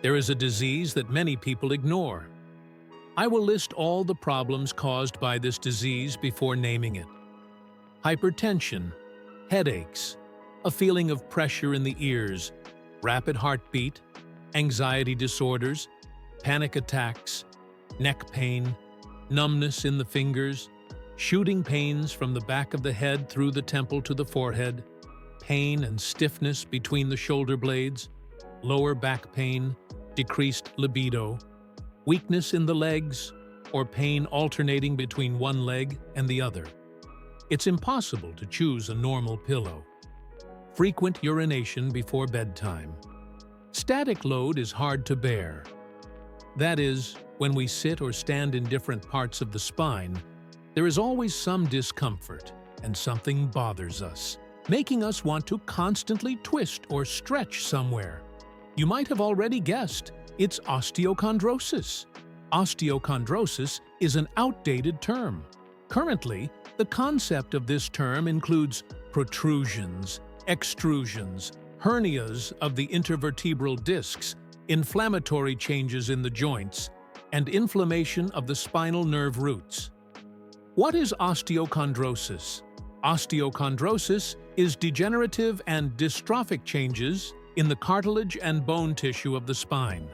There is a disease that many people ignore. I will list all the problems caused by this disease before naming it. Hypertension, headaches, a feeling of pressure in the ears, rapid heartbeat, anxiety disorders, panic attacks, neck pain, numbness in the fingers, shooting pains from the back of the head through the temple to the forehead, pain and stiffness between the shoulder blades, lower back pain, decreased libido, weakness in the legs, or pain alternating between one leg and the other. It's impossible to choose a normal pillow. Frequent urination before bedtime. Static load is hard to bear. That is, when we sit or stand in different parts of the spine, there is always some discomfort and something bothers us, making us want to constantly twist or stretch somewhere. You might have already guessed, it's osteochondrosis. Osteochondrosis is an outdated term. Currently, the concept of this term includes protrusions, extrusions, hernias of the intervertebral discs, inflammatory changes in the joints, and inflammation of the spinal nerve roots. What is osteochondrosis? Osteochondrosis is degenerative and dystrophic changes in the cartilage and bone tissue of the spine.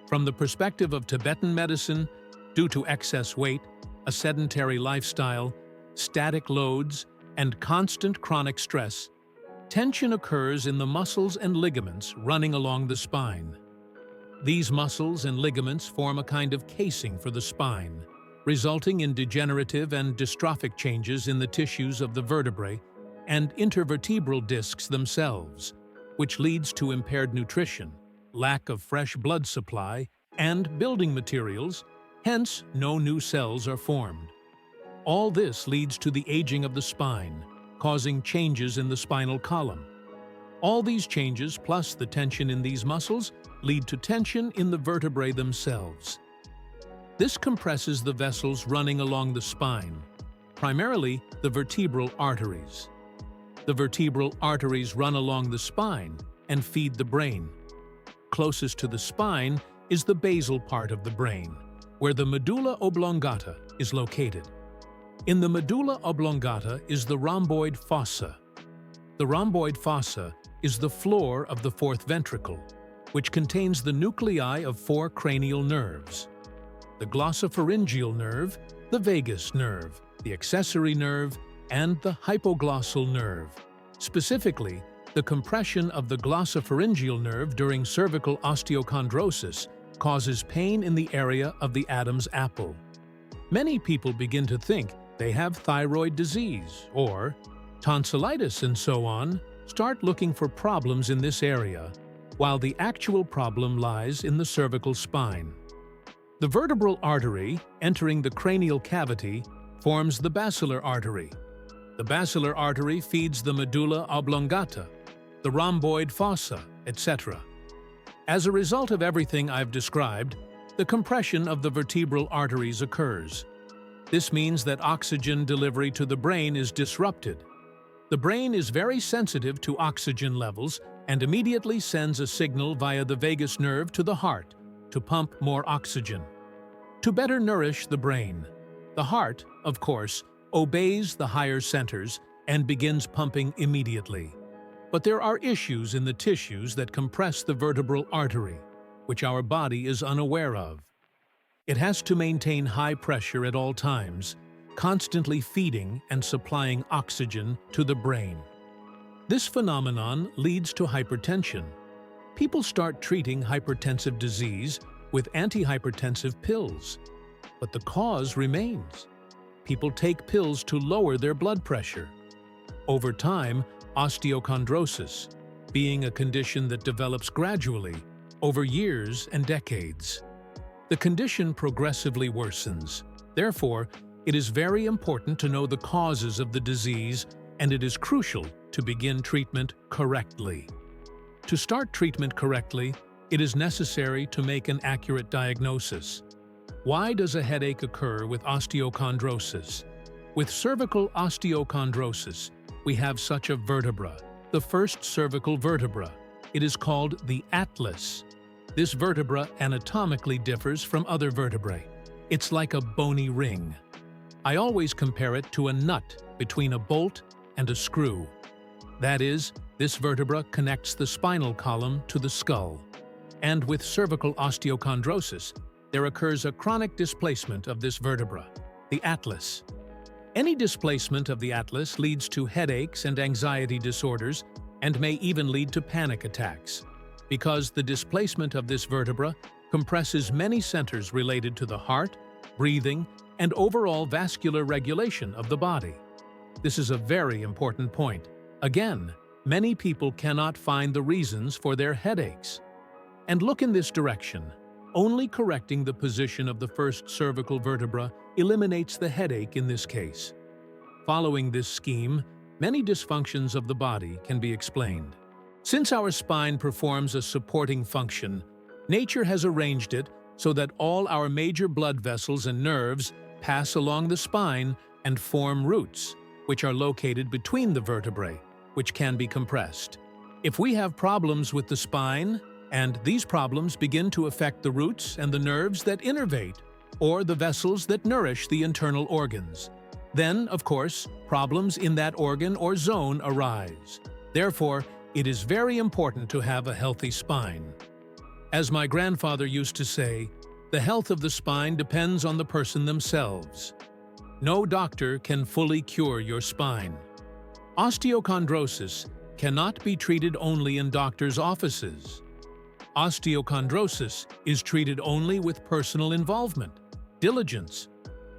From the perspective of Tibetan medicine, due to excess weight, a sedentary lifestyle, static loads, and constant chronic stress, tension occurs in the muscles and ligaments running along the spine. These muscles and ligaments form a kind of casing for the spine, resulting in degenerative and dystrophic changes in the tissues of the vertebrae and intervertebral discs themselves, which leads to impaired nutrition, lack of fresh blood supply, and building materials, hence no new cells are formed. All this leads to the aging of the spine, causing changes in the spinal column. All these changes, plus the tension in these muscles, lead to tension in the vertebrae themselves. This compresses the vessels running along the spine, primarily the vertebral arteries. The vertebral arteries run along the spine and feed the brain. Closest to the spine is the basal part of the brain, where the medulla oblongata is located. In the medulla oblongata is the rhomboid fossa. The rhomboid fossa is the floor of the fourth ventricle, which contains the nuclei of 4 cranial nerves: the glossopharyngeal nerve, the vagus nerve, the accessory nerve, and the hypoglossal nerve. Specifically, the compression of the glossopharyngeal nerve during cervical osteochondrosis causes pain in the area of the Adam's apple. Many people begin to think they have thyroid disease or tonsillitis and so on, start looking for problems in this area, while the actual problem lies in the cervical spine. The vertebral artery, entering the cranial cavity, forms the basilar artery. The basilar artery feeds the medulla oblongata, the rhomboid fossa, etc. As a result of everything I've described, the compression of the vertebral arteries occurs. This means that oxygen delivery to the brain is disrupted. The brain is very sensitive to oxygen levels and immediately sends a signal via the vagus nerve to the heart to pump more oxygen. To better nourish the brain, the heart, of course, obeys the higher centers and begins pumping immediately. But there are issues in the tissues that compress the vertebral artery, which our body is unaware of. It has to maintain high pressure at all times, constantly feeding and supplying oxygen to the brain. This phenomenon leads to hypertension. People start treating hypertensive disease with antihypertensive pills, but the cause remains. People take pills to lower their blood pressure. Over time, osteochondrosis, being a condition that develops gradually, over years and decades. The condition progressively worsens. Therefore, it is very important to know the causes of the disease, and it is crucial to begin treatment correctly. To start treatment correctly, it is necessary to make an accurate diagnosis. Why does a headache occur with osteochondrosis? With cervical osteochondrosis, we have such a vertebra, the first cervical vertebra. It is called the atlas. This vertebra anatomically differs from other vertebrae. It's like a bony ring. I always compare it to a nut between a bolt and a screw. That is, this vertebra connects the spinal column to the skull. And with cervical osteochondrosis, there occurs a chronic displacement of this vertebra, the atlas. Any displacement of the atlas leads to headaches and anxiety disorders and may even lead to panic attacks, because the displacement of this vertebra compresses many centers related to the heart, breathing, and overall vascular regulation of the body. This is a very important point. Again, many people cannot find the reasons for their headaches. And look in this direction. Only correcting the position of the first cervical vertebra eliminates the headache in this case. Following this scheme, many dysfunctions of the body can be explained. Since our spine performs a supporting function, nature has arranged it so that all our major blood vessels and nerves pass along the spine and form roots, which are located between the vertebrae, which can be compressed. If we have problems with the spine, and these problems begin to affect the roots and the nerves that innervate, or the vessels that nourish the internal organs, then, of course, problems in that organ or zone arise. Therefore, it is very important to have a healthy spine. As my grandfather used to say, the health of the spine depends on the person themselves. No doctor can fully cure your spine. Osteochondrosis cannot be treated only in doctors' offices. Osteochondrosis is treated only with personal involvement, diligence,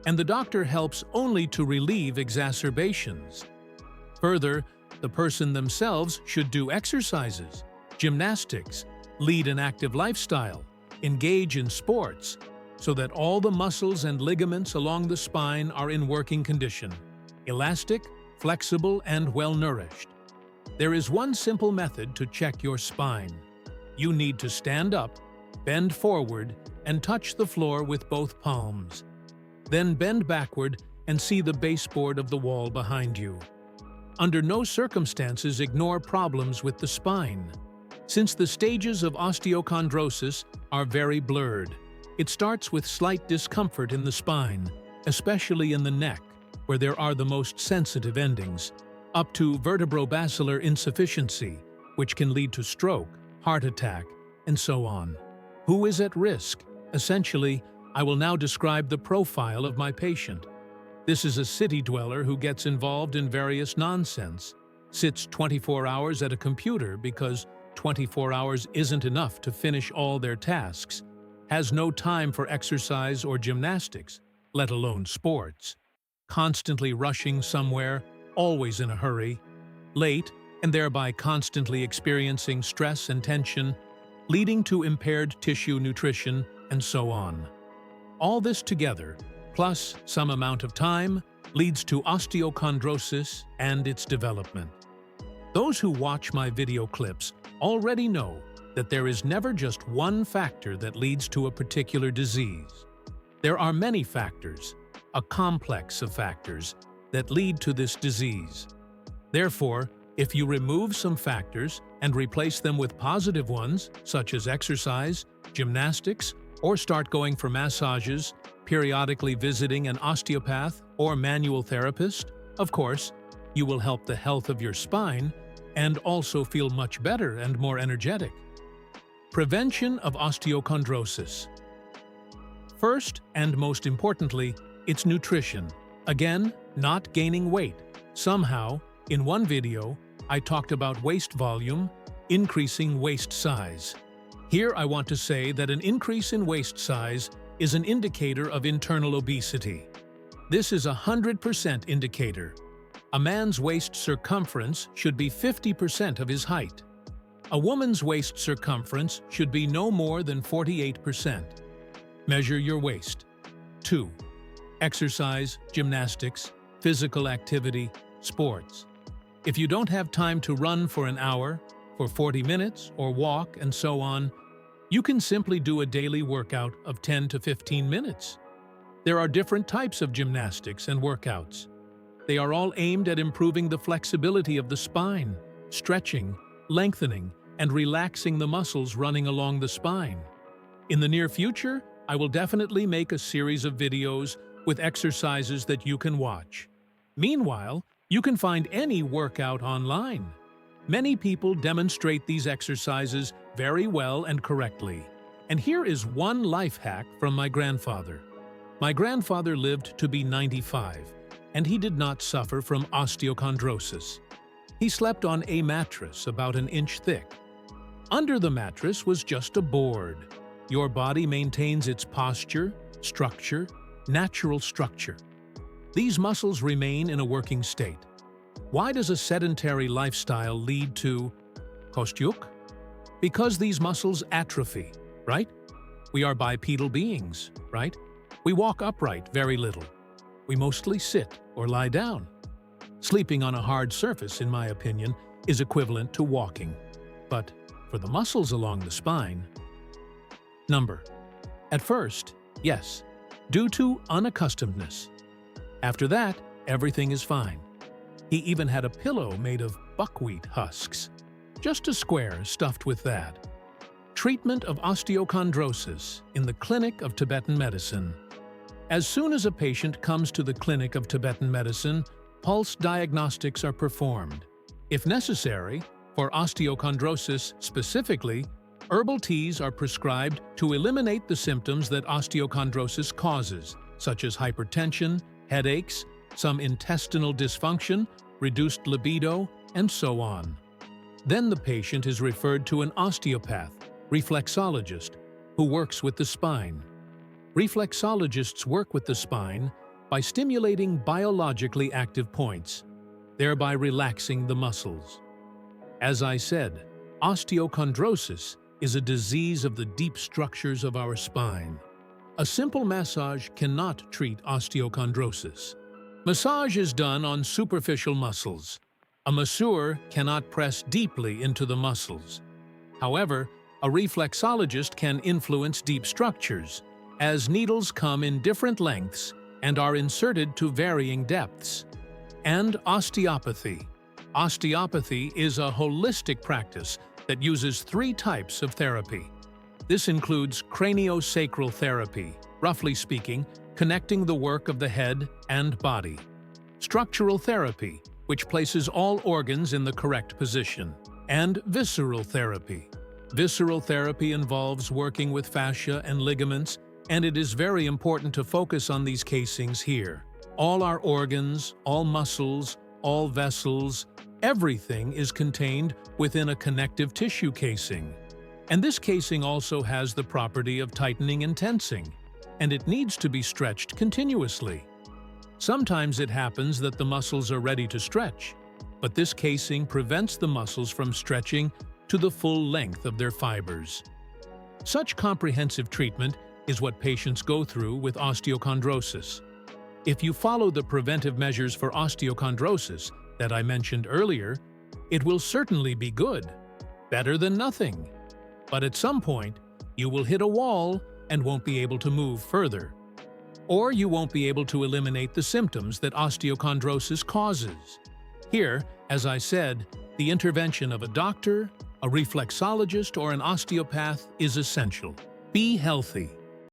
and the doctor helps only to relieve exacerbations. Further, the person themselves should do exercises, gymnastics, lead an active lifestyle, engage in sports, so that all the muscles and ligaments along the spine are in working condition, elastic, flexible, and well-nourished. There is one simple method to check your spine. You need to stand up, bend forward, and touch the floor with both palms. Then bend backward and see the baseboard of the wall behind you. Under no circumstances ignore problems with the spine. Since the stages of osteochondrosis are very blurred, it starts with slight discomfort in the spine, especially in the neck, where there are the most sensitive endings, up to vertebrobasilar insufficiency, which can lead to stroke, heart attack, and so on. Who is at risk? Essentially, I will now describe the profile of my patient. This is a city dweller who gets involved in various nonsense, sits 24 hours at a computer because 24 hours isn't enough to finish all their tasks, has no time for exercise or gymnastics, let alone sports, constantly rushing somewhere, always in a hurry, late, and thereby constantly experiencing stress and tension, leading to impaired tissue nutrition, and so on. All this together, plus some amount of time, leads to osteochondrosis and its development. Those who watch my video clips already know that there is never just one factor that leads to a particular disease. There are many factors, a complex of factors, that lead to this disease. Therefore, if you remove some factors and replace them with positive ones, such as exercise, gymnastics, or start going for massages, periodically visiting an osteopath or manual therapist, of course, you will help the health of your spine and also feel much better and more energetic. Prevention of osteochondrosis. First and most importantly, it's nutrition. Again, not gaining weight. Somehow, in one video, I talked about waist volume, increasing waist size. Here I want to say that an increase in waist size is an indicator of internal obesity. This is a 100% indicator. A man's waist circumference should be 50% of his height. A woman's waist circumference should be no more than 48%. Measure your waist. 2. Exercise, gymnastics, physical activity, sports. If you don't have time to run for an hour, for 40 minutes, or walk, and so on, you can simply do a daily workout of 10 to 15 minutes. There are different types of gymnastics and workouts. They are all aimed at improving the flexibility of the spine, stretching, lengthening, and relaxing the muscles running along the spine. In the near future, I will definitely make a series of videos with exercises that you can watch. Meanwhile, you can find any workout online. Many people demonstrate these exercises very well and correctly. And here is one life hack from my grandfather. My grandfather lived to be 95, and he did not suffer from osteochondrosis. He slept on a mattress about an inch thick. Under the mattress was just a board. Your body maintains its posture, structure, natural structure. These muscles remain in a working state. Why does a sedentary lifestyle lead to osteoch? Because these muscles atrophy, right? We are bipedal beings, right? We walk upright very little. We mostly sit or lie down. Sleeping on a hard surface, in my opinion, is equivalent to walking. But for the muscles along the spine, At first, yes, due to unaccustomedness. After that, everything is fine. He even had a pillow made of buckwheat husks. Just a square stuffed with that. Treatment of osteochondrosis in the clinic of Tibetan medicine. As soon as a patient comes to the clinic of Tibetan medicine, pulse diagnostics are performed. If necessary, for osteochondrosis specifically, herbal teas are prescribed to eliminate the symptoms that osteochondrosis causes, such as hypertension, headaches, some intestinal dysfunction, reduced libido, and so on. Then the patient is referred to an osteopath, reflexologist, who works with the spine. Reflexologists work with the spine by stimulating biologically active points, thereby relaxing the muscles. As I said, osteochondrosis is a disease of the deep structures of our spine. A simple massage cannot treat osteochondrosis. Massage is done on superficial muscles. A masseur cannot press deeply into the muscles. However, a reflexologist can influence deep structures, as needles come in different lengths and are inserted to varying depths. And osteopathy. Osteopathy is a holistic practice that uses 3 types of therapy. This includes craniosacral therapy, roughly speaking, connecting the work of the head and body. Structural therapy, which places all organs in the correct position. And visceral therapy. Visceral therapy involves working with fascia and ligaments, and it is very important to focus on these casings here. All our organs, all muscles, all vessels, everything is contained within a connective tissue casing. And this casing also has the property of tightening and tensing, and it needs to be stretched continuously. Sometimes it happens that the muscles are ready to stretch, but this casing prevents the muscles from stretching to the full length of their fibers. Such comprehensive treatment is what patients go through with osteochondrosis. If you follow the preventive measures for osteochondrosis that I mentioned earlier, it will certainly be good, better than nothing. But at some point, you will hit a wall and won't be able to move further. Or you won't be able to eliminate the symptoms that osteochondrosis causes. Here, as I said, the intervention of a doctor, a reflexologist, or an osteopath is essential. Be healthy.